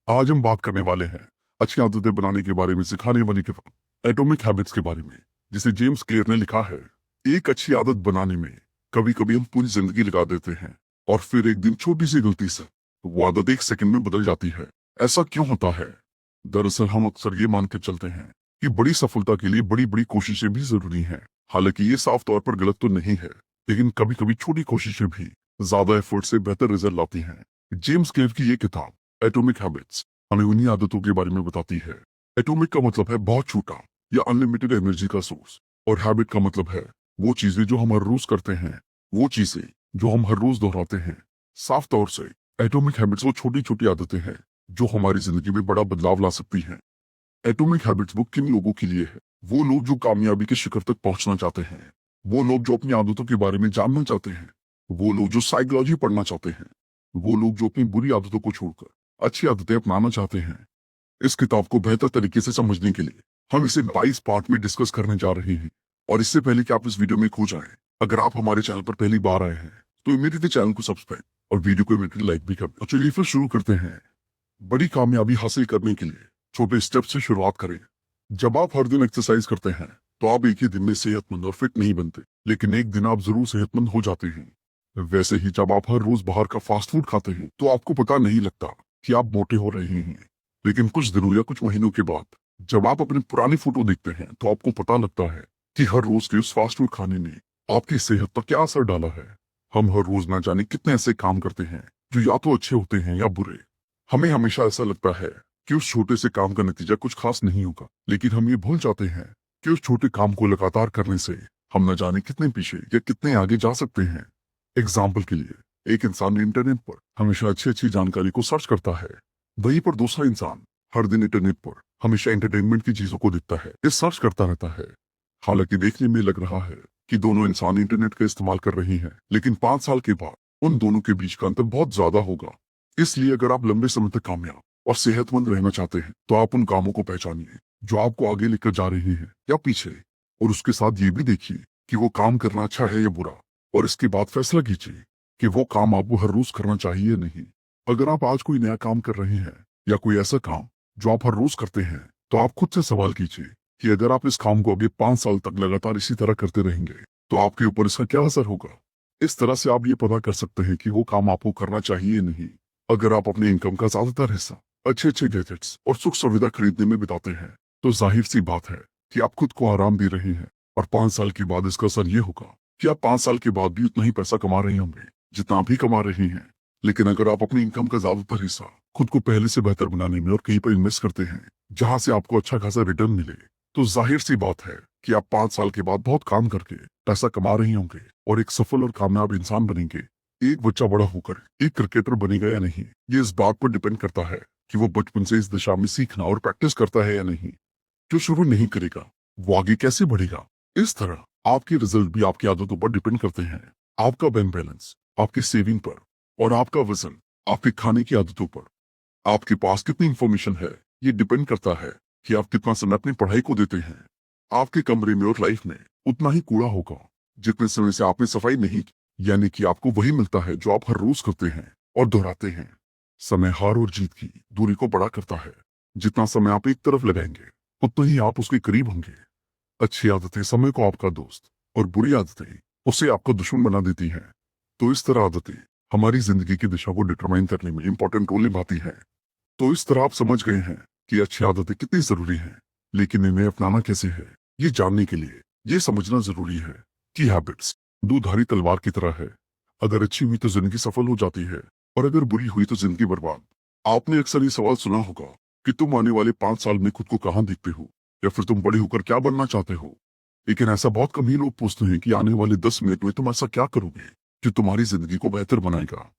आज हम बात करने वाले हैं अच्छी आदतें बनाने के बारे में, सिखाने वाली किताब एटॉमिक हैबिट्स के बारे में, जिसे जेम्स क्लियर ने लिखा है। एक अच्छी आदत बनाने में कभी कभी हम पूरी जिंदगी लगा देते हैं और फिर एक दिन छोटी सी गलती से वो आदत एक सेकंड में बदल जाती है। ऐसा क्यों होता है? दरअसल हम अक्सर ये मान के चलते हैं कि बड़ी सफलता के लिए बड़ी बड़ी कोशिशें भी जरूरी हैं। हालांकि ये साफ तौर पर गलत तो नहीं है, लेकिन कभी कभी छोटी कोशिशें भी ज्यादा एफर्ट से बेहतर रिजल्ट लाती हैं। जेम्स क्लियर की ये किताब एटॉमिक हैबिट्स हमें उन्हीं आदतों के बारे में बताती है। एटॉमिक का मतलब है बहुत छोटा या अनलिमिटेड एनर्जी का सोर्स, और हैबिट का मतलब है वो चीजें जो हम हर रोज करते हैं, वो चीजें जो हम हर रोज दोहराते हैं। साफ तौर से एटॉमिक हैबिट्स वो छोटी छोटी आदतें हैं जो हमारी जिंदगी में बड़ा बदलाव ला सकती हैं। एटॉमिक हैबिट्स बुक किन लोगों के लिए है? वो लोग जो कामयाबी के शिखर तक पहुंचना चाहते हैं, वो लोग जो अपनी आदतों के बारे में जानना चाहते हैं, वो लोग जो साइकोलॉजी पढ़ना चाहते हैं, वो लोग जो अपनी बुरी आदतों को छोड़कर अच्छी आदतें अपनाना चाहते हैं। इस किताब को बेहतर तरीके से समझने के लिए हम इसे 22 पार्ट में डिस्कस करने जा रहे हैं। और इससे पहले कि आप इस वीडियो में खो जाएं, अगर आप हमारे चैनल पर पहली बार आए हैं तो इमीडिएटली चैनल को सब्सक्राइब और वीडियो को इमीडिएटली लाइक भी कर दें। तो चलिए फिर शुरू करते हैं। बड़ी कामयाबी हासिल करने के लिए छोटे स्टेप से शुरुआत करें। जब आप हर दिन एक्सरसाइज करते हैं तो आप एक ही दिन में सेहतमंद और फिट नहीं बनते, लेकिन एक दिन आप जरूर सेहतमंद हो जाते हैं। वैसे ही जब आप हर रोज बाहर का फास्ट फूड खाते हैं तो आपको पता नहीं लगता कि आप मोटे हो रहे हैं, लेकिन कुछ दिनों या कुछ महीनों के बाद जब आप अपनी पुरानी फोटो देखते हैं तो आपको पता लगता है कि हर रोज के उस फास्ट फूड खाने ने आपकी सेहत पर क्या असर डाला है। हम हर रोज ना जाने कितने ऐसे काम करते हैं जो या तो अच्छे होते हैं या बुरे। हमें हमेशा ऐसा लगता है कि उस छोटे से काम का नतीजा कुछ खास नहीं होगा, लेकिन हम ये भूल जाते हैं कि उस छोटे काम को लगातार करने से हम न जाने कितने पीछे या कितने आगे जा सकते हैं। एग्जाम्पल के लिए, एक इंसान इंटरनेट पर हमेशा अच्छी अच्छी जानकारी को सर्च करता है, वहीं पर दूसरा इंसान हर दिन इंटरनेट पर हमेशा एंटरटेनमेंट की चीजों को देखता है, ये सर्च करता रहता है। हालांकि देखने में लग रहा है कि दोनों इंसान इंटरनेट का इस्तेमाल कर रहे हैं, लेकिन 5 साल के बाद उन दोनों के बीच का अंतर बहुत ज्यादा होगा। इसलिए अगर आप लंबे समय तक कामयाब और सेहतमंद रहना चाहते हैं तो आप उन कामों को पहचानिए जो आपको आगे लेकर जा रहे हैं या पीछे, और उसके साथ ये भी देखिए कि वो काम करना अच्छा है या बुरा, और इसके बाद फैसला कीजिए कि वो काम आपको हर रोज करना चाहिए या नहीं। अगर आप आज कोई नया काम कर रहे हैं या कोई ऐसा काम जो आप हर रोज करते हैं, तो आप खुद से सवाल कीजिए कि अगर आप इस काम को अगले 5 साल तक लगातार इसी तरह करते रहेंगे तो आपके ऊपर इसका क्या असर होगा। इस तरह से आप ये पता कर सकते हैं कि वो काम आपको करना चाहिए या नहीं। अगर आप अपने इनकम का ज्यादातर हिस्सा अच्छे अच्छे गैजेट्स और सुख सुविधा खरीदने में बिताते हैं, तो जाहिर सी बात है कि आप खुद को आराम दे रहे हैं, और 5 साल के बाद इसका असर ये होगा कि आप 5 साल के बाद भी उतना ही पैसा कमा रहे होंगे जितना आप भी कमा रहे हैं। लेकिन अगर आप अपनी इनकम का ज्यादातर हिस्सा खुद को पहले से बेहतर बनाने में और कहीं पर इन्वेस्ट करते हैं जहां से आपको अच्छा खासा रिटर्न मिले, तो जाहिर सी बात है कि आप 5 साल के बाद बहुत काम करके पैसा कमा रहे होंगे और एक सफल और कामयाब इंसान बनेंगे। एक बच्चा बड़ा होकर एक क्रिकेटर बनेगा या नहीं, ये इस बात पर डिपेंड करता है कि वो बचपन से इस दिशा में सीखना और प्रैक्टिस करता है या नहीं। जो शुरू नहीं करेगा वो आगे कैसे बढ़ेगा? इस तरह आपके रिजल्ट भी आपकी आदतों पर डिपेंड करते हैं। आपका बैंक बैलेंस आपके सेविंग पर, और आपका वजन आपके खाने की आदतों पर। आपके पास कितनी इंफॉर्मेशन है ये डिपेंड करता है कि आप कितना समय अपनी पढ़ाई को देते हैं। आपके कमरे में और लाइफ में उतना ही कूड़ा होगा जितने समय से आपने सफाई नहीं की, यानी कि आपको वही मिलता है जो आप हर रोज करते हैं और दोहराते हैं। समय हार और जीत की दूरी को बड़ा करता है। जितना समय आप एक तरफ लगाएंगे उतना ही आप उसके करीब होंगे। अच्छी आदतें समय को आपका दोस्त और बुरी आदतें उसे आपका दुश्मन बना देती हैं। तो इस तरह आदतें हमारी जिंदगी की दिशा को डिटरमाइन करने में इंपॉर्टेंट रोल निभाती हैं। तो इस तरह आप समझ गए हैं कि अच्छी आदतें कितनी जरूरी हैं, लेकिन इन्हें अपनाना कैसे है, ये जानने के लिए ये समझना जरूरी है कि हैबिट्स दुधारी तलवार की तरह है। अगर अच्छी हुई तो जिंदगी सफल हो जाती है, और अगर बुरी हुई तो जिंदगी बर्बाद। आपने अक्सर ये सवाल सुना होगा कि तुम आने वाले 5 साल में खुद को कहाँ देखते हो, या फिर तुम बड़े होकर क्या बनना चाहते हो। लेकिन ऐसा बहुत कम ही लोग पूछते हैं कि आने वाले 10 मिनट में तुम ऐसा क्या करोगे जो तुम्हारी जिंदगी को बेहतर बनाएगा।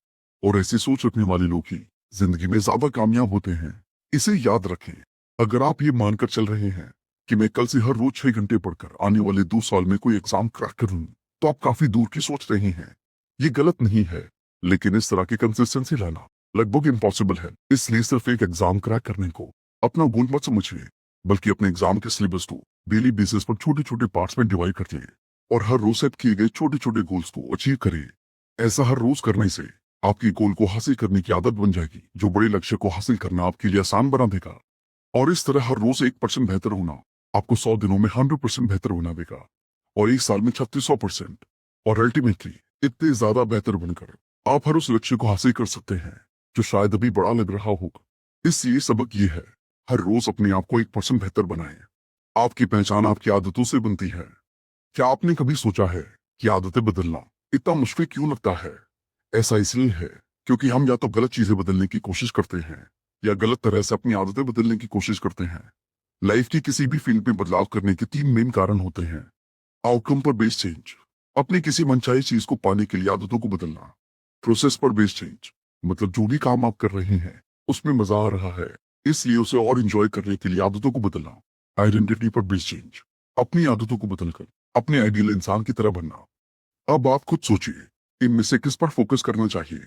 और ऐसी सोच रखने वाले लोग ही जिंदगी में ज्यादा कामयाब होते हैं। इसे याद रखें, अगर आप ये मानकर चल रहे हैं कि मैं कल से हर रोज 6 घंटे पढ़कर आने वाले 2 साल में कोई एग्जाम क्रैक करूं, तो आप काफी दूर की सोच रहे हैं। ये गलत नहीं है, लेकिन इस तरह की कंसिस्टेंसी लाना लगभग इम्पॉसिबल है। इसलिए सिर्फ एक एग्जाम क्रैक करने को अपना गोल मत समझिए, बल्कि अपने एग्जाम के सिलेबस को डेली बेसिस पर छोटे छोटे पार्ट्स में डिवाइड करते हैं और हर रोज सेट किए गए छोटे छोटे गोल्स को अचीव करें। ऐसा हर रोज करने से आपकी गोल को हासिल करने की आदत बन जाएगी, जो बड़े लक्ष्य को हासिल करना आपके लिए आसान बना देगा। और इस तरह हर रोज 1% बेहतर होना आपको 100 दिनों में 100% बेहतर बना देगा, और एक साल में 3600%, और अल्टीमेटली इतने ज्यादा बेहतर बनकर आप हर उस लक्ष्य को हासिल कर सकते हैं जो शायद अभी बड़ा लग रहा होगा। इसलिए सबक ये है, हर रोज अपने आप को 1% बेहतर बनाएं। आपकी पहचान आपकी आदतों से बनती है। क्या आपने कभी सोचा है कि आदतें बदलना इतना मुश्किल क्यों लगता है? ऐसा इसलिए है क्योंकि हम या तो गलत चीजें बदलने की कोशिश करते हैं या गलत तरह से अपनी आदतें बदलने की कोशिश करते हैं। लाइफ की किसी भी फील्ड में बदलाव करने के 3 मेन कारण होते हैं। आउटकम पर बेस्ड चेंज, अपनी किसी मनचाही चीज को पाने के लिए आदतों को बदलना। प्रोसेस पर बेस्ड चेंज, मतलब जो भी काम आप कर रहे हैं उसमें मजा आ रहा है, इसलिए उसे और एंजॉय करने के लिए आदतों को बदलना। आइडेंटिटी पर बेस्ड चेंज, अपनी आदतों को बदलकर अपने आइडियल इंसान की तरह बनना। अब आप खुद सोचिए, इनमें से किस पर फोकस करना चाहिए?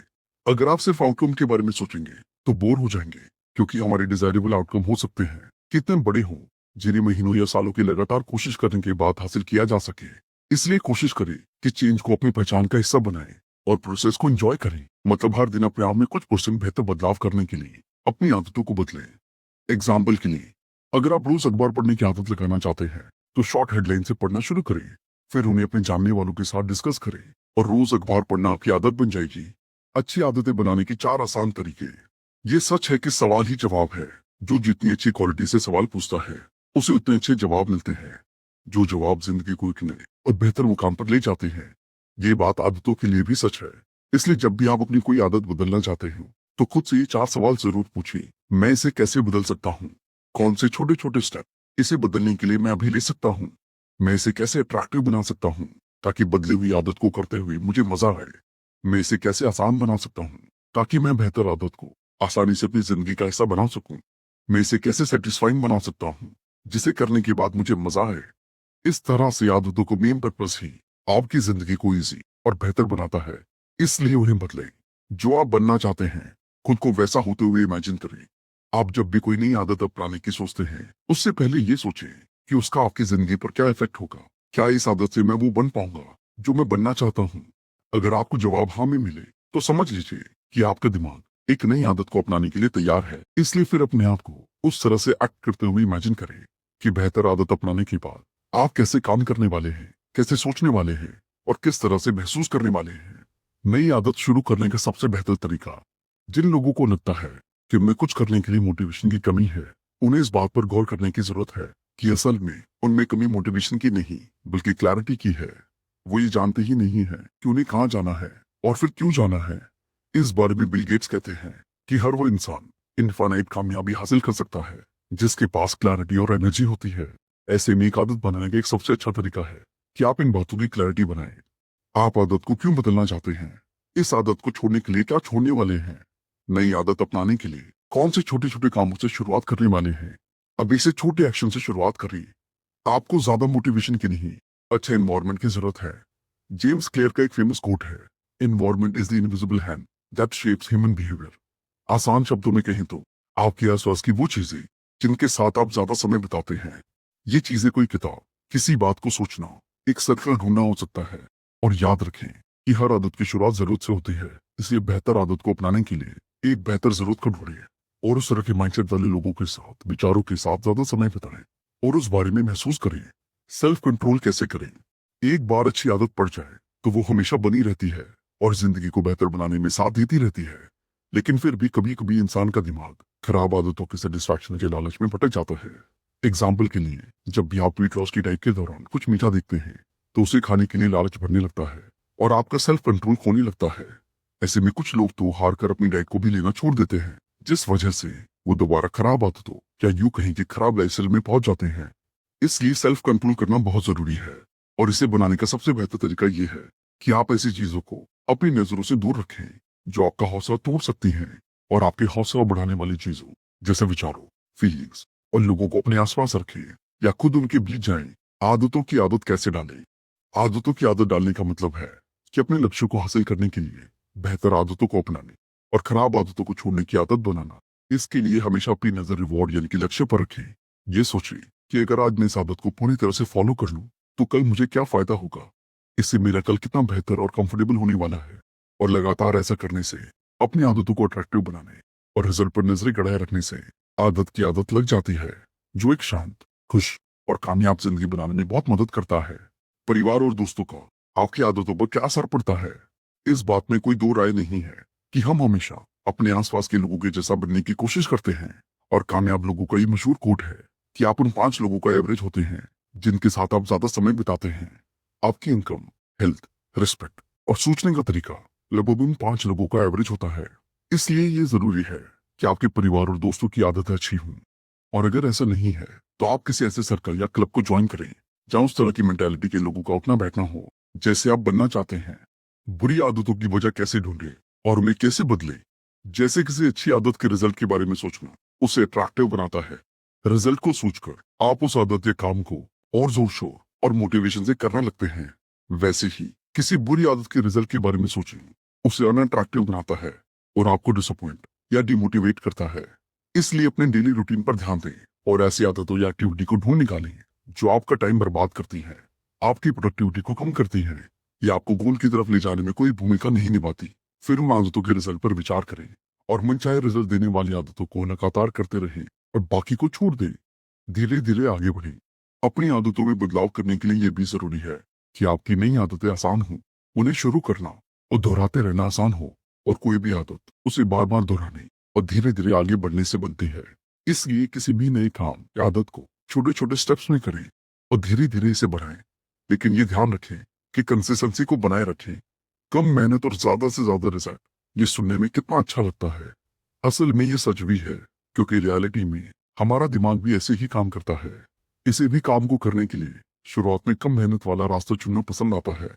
अगर आप सिर्फ आउटकम के बारे में सोचेंगे तो बोर हो जाएंगे, क्योंकि हमारे डिजायरेबल आउटकम हो सकते हैं कितने बड़े हों, जिन्हें महीनों या सालों की लगातार कोशिश करने के बाद हासिल किया जा सके। इसलिए कोशिश करें कि चेंज को अपनी पहचान का हिस्सा बनाएं और प्रोसेस को एंजॉय करें। मतलब हर दिन अपने आप में कुछ % बेहतर बदलाव करने के लिए अपनी आदतों को बदलें। एग्जाम्पल के लिए, अगर आप रोज अखबार पढ़ने की आदत लगाना चाहते हैं तो शॉर्ट हेडलाइन से पढ़ना शुरू करें, फिर उन्हें अपने जानने वालों के साथ डिस्कस करें, और रोज अखबार पढ़ना आपकी आदत बन जाएगी। अच्छी आदतें बनाने के 4 आसान तरीके। ये सच है कि सवाल ही जवाब है। जो जितनी अच्छी क्वालिटी से सवाल पूछता है उसे उतने अच्छे जवाब मिलते हैं। जो जवाब जिंदगी को एक नए और बेहतर मुकाम पर ले जाते हैं। ये बात आदतों के लिए भी सच है। इसलिए जब भी आप अपनी कोई आदत बदलना चाहते हो तो खुद से ये 4 सवाल जरूर पूछिए। मैं इसे कैसे बदल सकता हूँ? कौन से छोटे छोटे स्टेप इसे बदलने के लिए मैं अभी ले सकता हूँ? मैं इसे कैसे अट्रैक्टिव बना सकता हूँ ताकि बदली हुई आदत को करते हुए मुझे मजा आए? मैं इसे कैसे आसान बना सकता हूँ ताकि मैं बेहतर आदत को आसानी से अपनी जिंदगी का हिस्सा बना सकूं? मैं इसे कैसे सेटिस्फाइंग बना सकता हूँ जिसे करने के बाद मुझे मजा आए? इस तरह से आदतों को मेन पर्पस ही आपकी जिंदगी को इजी और बेहतर बनाता है। इसलिए उन्हें बदलें। जो आप बनना चाहते हैं खुद को वैसा होते हुए इमेजिन करें। आप जब भी कोई नई आदत अपनाने की सोचते हैं उससे पहले ये सोचें कि उसका आपकी जिंदगी पर क्या इफेक्ट होगा। क्या इस आदत से मैं वो बन पाऊंगा जो मैं बनना चाहता हूँ? अगर आपको जवाब हाँ में मिले तो समझ लीजिए कि आपका दिमाग एक नई आदत को अपनाने के लिए तैयार है। इसलिए फिर अपने आप को उस तरह से एक्ट करते हुए इमेजिन करें कि बेहतर आदत अपनाने के बाद आप कैसे काम करने वाले हैं, कैसे सोचने वाले हैं और किस तरह से महसूस करने वाले हैं। नई आदत शुरू करने का सबसे बेहतर तरीका, जिन लोगों को लगता है कि मैं कुछ करने के लिए मोटिवेशन की कमी है, उन्हें इस बात पर गौर करने की जरूरत है कि असल में उनमें कमी मोटिवेशन की नहीं बल्कि क्लैरिटी की है। वो ये जानते ही नहीं है कि उन्हें कहाँ जाना है और फिर क्यों जाना है। इस बारे में बिल गेट्स कहते हैं कि हर वो इंसान इनफाइनाइट कामयाबी हासिल कर सकता है जिसके पास क्लैरिटी और एनर्जी होती है। ऐसे में एक आदत बनाने का एक सबसे अच्छा तरीका है कि आप इन बातों की क्लैरिटी बनाएं। आप आदत को क्यों बदलना चाहते हैं? इस आदत को छोड़ने के लिए क्या छोड़ने वाले हैं? नई आदत अपनाने के लिए कौन से छोटे छोटे कामों से शुरुआत करने वाले हैं? अभी से छोटे एक्शन से शुरुआत करिए। आपको ज्यादा मोटिवेशन की नहीं, अच्छे एनवायरनमेंट की जरूरत है। जेम्स क्लियर का एक फेमस कोट है, environment is the invisible hand that shapes human behaviour. आसान शब्दों में कहें तो आपके आसपास की वो चीजें जिनके साथ आप ज्यादा समय बिताते हैं। ये चीजें कोई किताब, किसी बात को सोचना, एक सर्कल ढूंढना हो सकता है। और याद रखें कि हर आदत की शुरुआत जरूरत से होती है। इसलिए बेहतर आदत को अपनाने के लिए एक बेहतर जरूरत को ढूंढिए और उस तरह के माइंडसेट वाले लोगों के साथ, विचारों के साथ ज्यादा समय बिताएं और उस बारे में महसूस करें। सेल्फ कंट्रोल कैसे करें? एक बार अच्छी आदत पड़ जाए तो वो हमेशा बनी रहती है और जिंदगी को बेहतर बनाने में साथ देती रहती है। लेकिन फिर भी कभी कभी इंसान का दिमाग खराब आदतों के सेटिस्फैक्शन के लालच में भटक जाता है। एग्जाम्पल के लिए, जब भी आप वेट लॉस की डाइट के दौरान कुछ मीठा देखते हैं तो उसे खाने के लिए लालच बढ़ने लगता है और आपका सेल्फ कंट्रोल खोने लगता है। ऐसे में कुछ लोग तो हार कर अपनी डाइट को भी लेना छोड़ देते हैं, जिस वजह से वो दोबारा खराब आदतों या यूं कहें कि खराब लाइफस्टाइल में पहुंच जाते हैं। इसलिए सेल्फ कंट्रोल करना बहुत जरूरी है और इसे बनाने का सबसे बेहतर तरीका यह है कि आप ऐसी चीजों को अपनी नजरों से दूर रखें जो आपका हौसला तोड़ सकती हैं, और आपके हौसला बढ़ाने वाली चीजों जैसे विचारों, फीलिंग्स और लोगों को अपने आसपास रखें या खुद उनके बीच जाएं। आदतों की आदत कैसे डालें? आदतों की आदत डालने का मतलब है कि अपने लक्ष्य को हासिल करने के लिए बेहतर आदतों को अपनाने और खराब आदतों को छोड़ने की आदत बनाना। इसके लिए हमेशा अपनी नजर रिवॉर्ड यानी कि लक्ष्य पर रखें। ये सोचिए कि अगर आज मैं इस आदत को पूरी तरह से फॉलो कर लूं तो कल मुझे क्या फायदा होगा। इससे मेरा कल कितना बेहतर और कंफर्टेबल होने वाला है। और लगातार ऐसा करने से, अपनी आदतों को अट्रैक्टिव बनाने और रिजल्ट पर नजरें गड़ाए रखने से आदत की आदत लग जाती है, जो एक शांत, खुश और कामयाब जिंदगी बनाने में बहुत मदद करता है। परिवार और दोस्तों का आपकी आदतों पर क्या असर पड़ता है, इस बात में कोई दो राय नहीं है कि हम हमेशा अपने आसपास के लोगों के जैसा बनने की कोशिश करते हैं। और कामयाब लोगों का ये मशहूर कोट है कि आप उन 5 लोगों का एवरेज होते हैं जिनके साथ आप ज्यादा समय बिताते हैं। आपकी इनकम, हेल्थ, रिस्पेक्ट और सोचने का तरीका लगभग उन 5 लोगों का एवरेज होता है। इसलिए ये जरूरी है कि आपके परिवार और दोस्तों की आदतें अच्छी हों। और अगर ऐसा नहीं है तो आप किसी ऐसे सर्कल या क्लब को ज्वाइन करें जहां उस तरह की मेंटेलिटी के लोगों का उठना बैठना हो जैसे आप बनना चाहते हैं। बुरी आदतों की वजह कैसे ढूंढे और उन्हें कैसे बदले, जैसे किसी अच्छी आदत के रिजल्ट के बारे में सोचना उसे अट्रैक्टिव बनाता है। रिजल्ट को सोचकर आप उस आदत या काम को और जोर शोर और मोटिवेशन से करने लगते हैं। वैसे ही किसी बुरी आदत के रिजल्ट के बारे में सोचें, उसे अनअट्रैक्टिव बनाता है और आपको डिसअपॉइंट या डिमोटिवेट करता है। इसलिए अपने डेली रूटीन पर ध्यान दें और ऐसी आदतों या एक्टिविटी को ढूंढ निकालें जो आपका टाइम बर्बाद करती है, आपकी प्रोडक्टिविटी को कम करती है या आपको गोल की तरफ ले जाने में कोई भूमिका नहीं निभाती। फिर उन आदतों के रिजल्ट पर विचार करें और मनचाहे रिजल्ट देने वाली आदतों को लगातार करते रहें और बाकी को छोड़ दें। धीरे धीरे आगे बढ़ें। अपनी आदतों में बदलाव करने के लिए यह भी जरूरी है कि आपकी नई आदतें आसान हो, उन्हें शुरू करना और दोहराते रहना आसान हो। और कोई भी आदत उसे बार बार दोहराने और धीरे धीरे आगे बढ़ने से बनती है। इसलिए किसी भी नए काम या आदत को छोटे छोटे स्टेप्स में करें और धीरे धीरे इसे बढ़ाएं। लेकिन ये ध्यान रखें कि कंसिस्टेंसी को बनाए रखें। कम मेहनत और ज्यादा से ज्यादा रिजल्ट, ये सुनने में कितना अच्छा लगता है, असल में ये सच भी है, क्योंकि रियलिटी में हमारा दिमाग भी ऐसे ही काम करता है। किसी भी काम को करने के लिए शुरुआत में कम मेहनत वाला रास्ता चुनना पसंद आता है,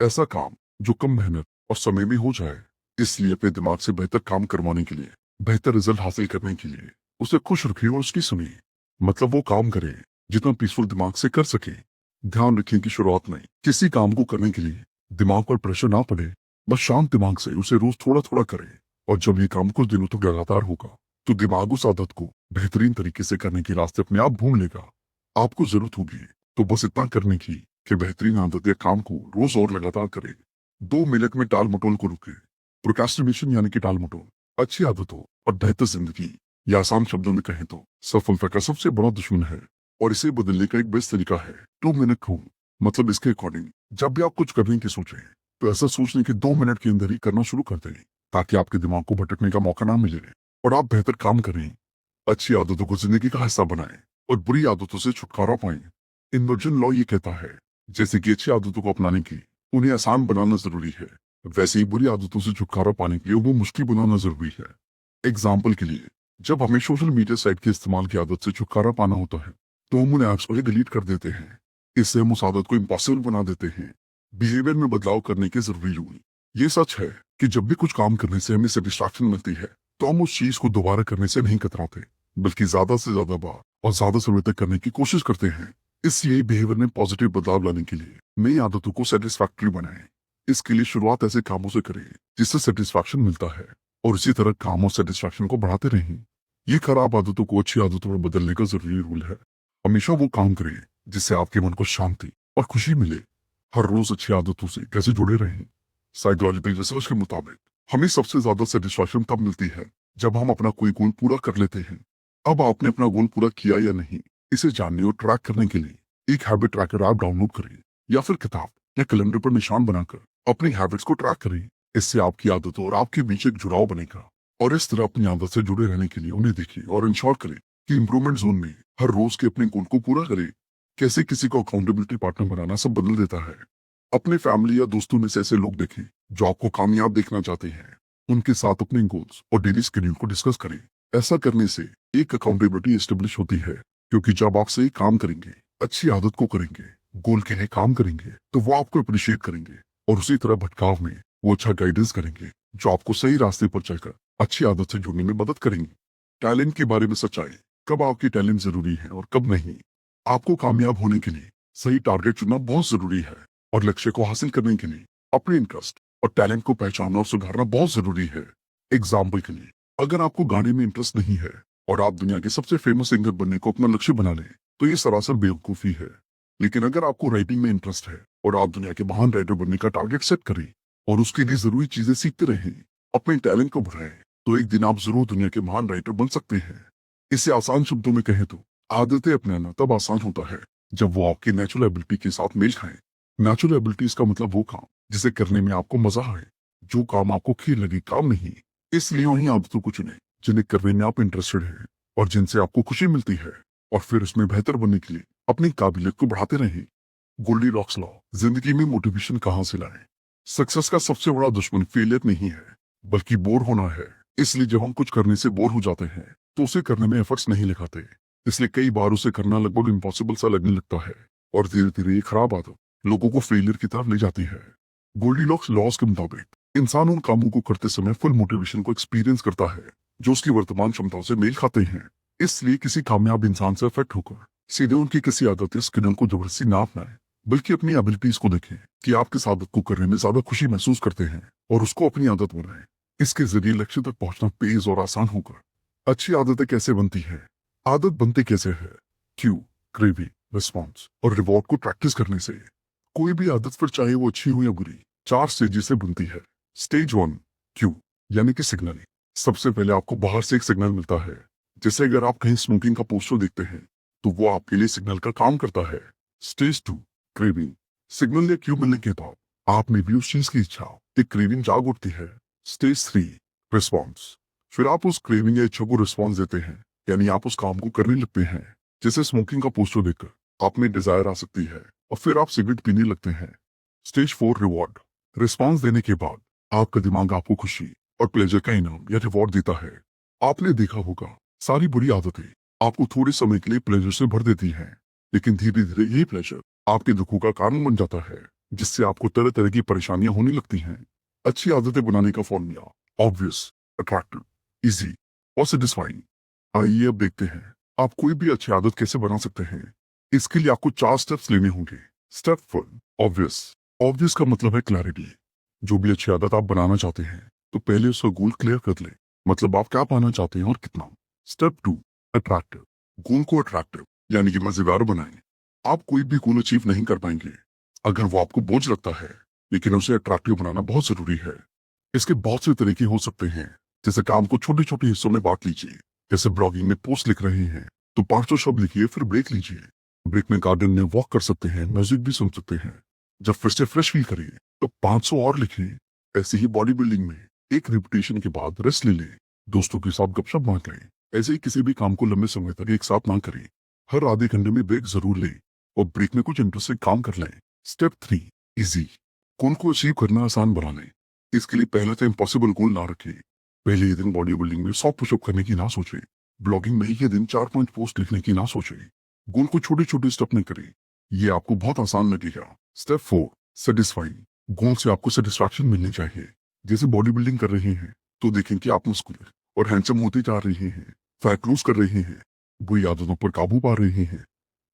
ऐसा काम जो कम मेहनत और समय में हो जाए। इसलिए अपने दिमाग से बेहतर काम करवाने के लिए, बेहतर रिजल्ट हासिल करने के लिए उसे खुश रखें और उसकी सुनिए। मतलब वो काम करें जितना पीसफुल दिमाग से कर सके। ध्यान रखें कि शुरुआत में किसी काम को करने के लिए दिमाग पर प्रेशर ना पड़े। बस शांत दिमाग से उसे रोज थोड़ा थोड़ा करें और जब ये काम कुछ दिनों तक लगातार होगा तो दिमाग उस आदत को बेहतरीन तरीके से करने के रास्ते अपने आप ढूंढ लेगा। आपको जरूरत होगी तो बस इतना करने की कि बेहतरीन आदत या काम को रोज और लगातार करें। 2 मिनट में टाल मटोल को रुके। प्रोक्रेस्टिनेशन यानी कि टाल मटोल अच्छी आदतों और बेहतर जिंदगी, या आसान शब्दों में कहें तो सफलता का सबसे बड़ा दुश्मन है। और इसे बदलने का एक बेस्ट तरीका है 2 मिनट रूल। मतलब इसके अकॉर्डिंग जब भी आप कुछ करने की सोचें तो ऐसा सोचने के 2 मिनट के अंदर ही करना शुरू कर दें, ताकि आपके दिमाग को भटकने का मौका ना मिले और आप बेहतर काम करें। अच्छी आदतों को जिंदगी का हिस्सा बनाएं और बुरी आदतों से छुटकारा पाएं। इन्वर्जन लॉ ये कहता है, जैसे कि अच्छी आदतों को अपनाने की उन्हें आसान बनाना जरूरी है, वैसे ही बुरी आदतों से छुटकारा पाने के लिए वो मुश्किल बनाना जरूरी है। एग्जाम्पल के लिए, जब हमें सोशल मीडिया साइट के इस्तेमाल की आदत से छुटकारा पाना होता है तो हम उन ऐप्स को डिलीट कर देते हैं। इससे हम उस आदत को इम्पॉसिबल बना देते हैं। बिहेवियर में बदलाव करने के जरूरी रूल। ये सच है कि जब भी कुछ काम करने से हमें सेटिस्फैक्शन मिलती है तो हम उस चीज को दोबारा करने से नहीं कतराते, बल्कि ज्यादा से ज्यादा बार और ज्यादा समय तक करने की कोशिश करते हैं। इसलिए बिहेवियर में पॉजिटिव बदलाव लाने के लिए नई आदतों को सेटिस्फैक्टरी बनाएं। इसके लिए शुरुआत ऐसे कामों से करें जिससे सेटिस्फैक्शन मिलता है और इसी तरह काम और सेटिस्फैक्शन को बढ़ाते रहें। ये खराब आदतों को अच्छी आदतों में बदलने का जरूरी रूल है। हमेशा वो काम करें जिससे आपके मन को शांति और खुशी मिले। हर रोज अच्छी आदतों से कैसे जुड़े रहें। साइकोलॉजिकल रिसर्च के मुताबिक हमें सबसे ज्यादा सेटिस्फैक्शन तब मिलती है जब हम अपना कोई गोल पूरा कर लेते हैं। अब आपने अपना गोल पूरा किया या नहीं, इसे जानने और ट्रैक करने के लिए एक हैबिट ट्रैकर ऐप डाउनलोड करें या फिर किताब या कैलेंडर पर निशान बनाकर अपनी हैबिट्स को ट्रैक करें। इससे आपकी आदतों और आपके बीच एक जुड़ाव बनेगा और इस तरह अपनी आदत से जुड़े रहने के लिए उन्हें देखिए और इंश्योर करें कि इंप्रूवमेंट जोन में हर रोज के अपने गोल को पूरा करें। कैसे किसी को अकाउंटेबिलिटी पार्टनर बनाना सब बदल देता है। अपने फैमिली या दोस्तों में से ऐसे लोग देखें जो आपको कामयाब देखना चाहते हैं। उनके साथ अपने गोल्स और डेली शेड्यूल को डिस्कस करें। ऐसा करने से एक अकाउंटेबिलिटी एस्टेब्लिश होती है, क्योंकि जब आप सही काम करेंगे, अच्छी आदत को करेंगे, गोल के लिए काम करेंगे, तो वो आपको अप्रिशिएट करेंगे और उसी तरह भटकाव में वो अच्छा गाइडेंस करेंगे जो आपको सही रास्ते पर चलकर अच्छी आदत से जुड़ने में मदद करेंगे। टैलेंट के बारे में सच्चाई, कब आपकी टैलेंट जरूरी है और कब नहीं। आपको कामयाब होने के लिए सही टारगेट चुनना बहुत जरूरी है और लक्ष्य को हासिल करने के लिए अपने इंटरेस्ट और टैलेंट को पहचानना और सुधारना बहुत जरूरी है। एग्जाम्पल के लिए, अगर आपको गाने में इंटरेस्ट नहीं है और आप दुनिया के सबसे फेमस सिंगर बनने को अपना लक्ष्य बना लें तो ये सरासर बेवकूफी है। लेकिन अगर आपको राइटिंग में इंटरेस्ट है और आप दुनिया के महान राइटर बनने का टारगेट सेट करें और उसके लिए जरूरी चीजें सीखते रहें, अपने टैलेंट को बढ़ाएं, तो एक दिन आप जरूर दुनिया के महान राइटर बन सकते हैं। इसे आसान शब्दों में कहें तो आदतें अपनाना तब आसान होता है जब वो आपकी नेचुरल एबिलिटी के साथ मेल खाएं। नेचुरल एबिलिटीज का मतलब वो काम जिसे करने में आपको मजा आए, जो काम आपको खेल लगे काम नहीं। इसलिए उन्हीं आदतों को चुनें जिन्हें करने में आप इंटरेस्टेड हैं और जिनसे आपको खुशी मिलती है, और फिर उसमें बेहतर बनने के लिए अपनी काबिलियत को बढ़ाते रहें। गोल्डी लॉक्स लॉ, जिंदगी में मोटिवेशन कहाँ से लाएं? सक्सेस का सबसे बड़ा दुश्मन फेलियर नहीं है, बल्कि बोर होना है। इसलिए जब हम कुछ करने से बोर हो जाते हैं तो उसे करने में एफर्ट्स नहीं लगाते। इसलिए कई बार उसे करना लगभग इम्पॉसिबल सा लगने लगता है, और धीरे धीरे ये खराब आदत लोगों को फेलियर की तरफ ले जाती है। गोल्डीलॉक्स लॉस के मुताबिक इंसान उन कामों को करते समय फुल मोटिवेशन को एक्सपीरियंस करता है जो उसकी वर्तमान क्षमताओं से मेल खाते हैं। इसलिए किसी कामयाब इंसान से अफेक्ट होकर सीधे उनकी किसी आदत या स्किल को जबरदस्ती ना अपनाएं, बल्कि अपनी एबिलिटीज को देखें कि आप किस आदत को करने में ज्यादा खुशी महसूस करते हैं और उसको अपनी आदत बनाएं। इसके जरिए लक्ष्य तक पहुंचना तेज और आसान होगा। अच्छी आदतें कैसे बनती है? आदत बनते कैसे है? क्यू, क्रेविंग, रिस्पॉन्स और रिवॉर्ड को प्रैक्टिस करने से। कोई भी आदत फिर चाहे वो अच्छी हो या बुरी 4 स्टेज से बनती है। स्टेज 1, क्यू, यानी कि सिग्नल। सबसे पहले आपको बाहर से एक सिग्नल मिलता है। जैसे अगर आप कहीं स्मोकिंग का पोस्टर देखते हैं तो वो आपके लिए सिग्नल का काम करता है। Stage 2, craving. सिग्नल या क्यू मिलने के बाद आप में भी उस चीज की इच्छा, एक क्रेविंग जाग उठती है। Stage 3, response. फिर आप उस क्रेविंग या इच्छा को रिस्पॉन्स देते हैं, यानी आप उस काम को करने लगते हैं। जैसे स्मोकिंग का पोस्टर देखकर आप में डिजायर आ सकती है और फिर आप सिगरेट पीने लगते हैं। Stage 4, reward. रिस्पॉन्स देने के बाद आपका दिमाग आपको खुशी और प्लेजर का इनाम या रिवॉर्ड देता है। आपने देखा होगा सारी बुरी आदतें आपको थोड़े समय के लिए प्लेजर से भर देती हैं, लेकिन धीरे धीरे यही प्लेजर आपके दुखों का कारण बन जाता है, जिससे आपको तरह तरह की परेशानियां होने लगती हैं। अच्छी आदतें बनाने का फॉर्मूला ऑब्वियस, अट्रैक्टिव, इजी और सेटिस्फाइंग। आइए अब देखते हैं आप कोई भी अच्छी आदत कैसे बना सकते हैं। इसके लिए आपको 4 स्टेप्स लेने होंगे। Step 1, obvious. ऑब्वियस का मतलब है क्लैरिटी। जो भी अच्छी आदत आप बनाना चाहते हैं तो पहले उसका गोल क्लियर कर ले, मतलब आप क्या पाना चाहते हैं और कितना। Step 2, attractive. गोल को अट्रैक्टिव यानी कि मजेदार बनाएं। आप कोई भी गोल अचीव नहीं कर पाएंगे अगर वो आपको बोझ लगता है, लेकिन उसे अट्रैक्टिव बनाना बहुत जरूरी है। इसके बहुत से तरीके हो सकते हैं, जैसे काम को छोटे छोटे हिस्सों में बांट लीजिए। जैसे ब्लॉगिंग में पोस्ट लिख रहे हैं तो 500 शब्द लिखिए, फिर ब्रेक लीजिए। ब्रेक में गार्डन में वॉक कर सकते हैं, म्यूजिक भी सुन सकते हैं। जब फिर से फ्रेश फील करिए तो 500 और लिखिए। ऐसे ही बॉडी बिल्डिंग में एक रिपीटेशन के बाद रेस्ट ले लें, दोस्तों के साथ गपशप मार लें। ऐसे ही किसी भी काम को लंबे समय तक एक साथ ना करें, हर आधे घंटे में ब्रेक जरूर लें और ब्रेक में कुछ इंटरेस्टिंग काम कर लें। Step 3, easy. गोल को अचीव करना आसान बना लें। इसके लिए पहले तो इम्पॉसिबल गोल ना रखें। पहले ही दिन बॉडी बिल्डिंग में 100 पुशअप करने की ना सोचें। ब्लॉगिंग में ही दिन 4 पोस्ट लिखने की ना सोचें। गोल को छोटे छोटे स्टेप में करें, ये आपको बहुत आसान लगेगा। Step 4, satisfying. गोल से आपको सेटिस्फैक्शन मिलनी चाहिए। जैसे बॉडी बिल्डिंग कर रहे हैं तो देखें कि आप मुस्कुलर और हैंडसम होते जा रहे हैं, फैट लूज कर रहे हैं, बुरी आदतों पर काबू पा रहे हैं।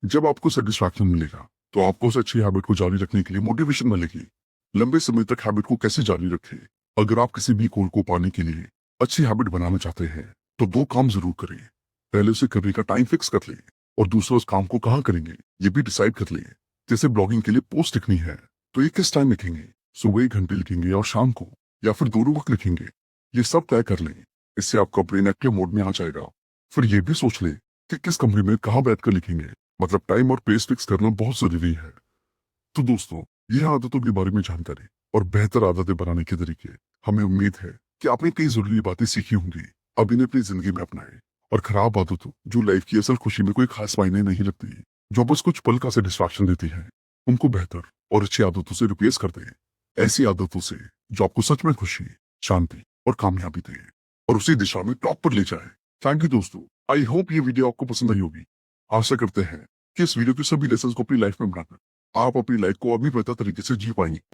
जब आपको सेटिस्फैक्शन मिलेगा तो आपको उस अच्छी हैबिट को जारी रखने के लिए मोटिवेशन मिलेगी। लंबे समय तक हैबिट को कैसे जारी रखें? अगर आप किसी भी गोल को पाने के लिए अच्छी हैबिट बनाना चाहते हैं तो 2 काम जरूर करें। पहले उसे करने का टाइम फिक्स कर लें और दूसरा उस काम को कहाँ करेंगे ये भी डिसाइड कर लें। जैसे ब्लॉगिंग के लिए पोस्ट लिखनी है तो ये किस टाइम लिखेंगे, सुबह 1 घंटे लिखेंगे और शाम को, या फिर दोनों वक्त लिखेंगे, ये सब तय कर लें। इससे आपका ब्रेन एक्टिव मोड में आ जाएगा। फिर ये भी सोच लें कि किस कमरे में कहाँ बैठकर लिखेंगे, मतलब टाइम और प्लेस फिक्स करना बहुत जरूरी है। तो दोस्तों, यह आदतों के बारे में जानकारी और बेहतर आदतें बनाने के तरीके, हमें उम्मीद है कि आपने कई जरूरी बातें सीखी होंगी। अब इन्हें अपनी जिंदगी में अपनाएं और खराब आदतों जो लाइफ की असल खुशी में कोई खास मायने नहीं रखती, जो बस कुछ पल का सेटिस्फैक्शन देती है, उनको बेहतर और अच्छी आदतों से रिप्लेस कर दें। ऐसी आदतों से जो आपको सच में खुशी, शांति और कामयाबी दे और उसी दिशा में टॉप पर ले जाए। थैंक यू दोस्तों, आई होप ये वीडियो आपको पसंद आई होगी। आशा करते हैं कि इस वीडियो के सभी लेसन्स को अपनी लाइफ में बनाकर आप अपनी लाइफ को अभी बेहतर तरीके से जी पाएंगे।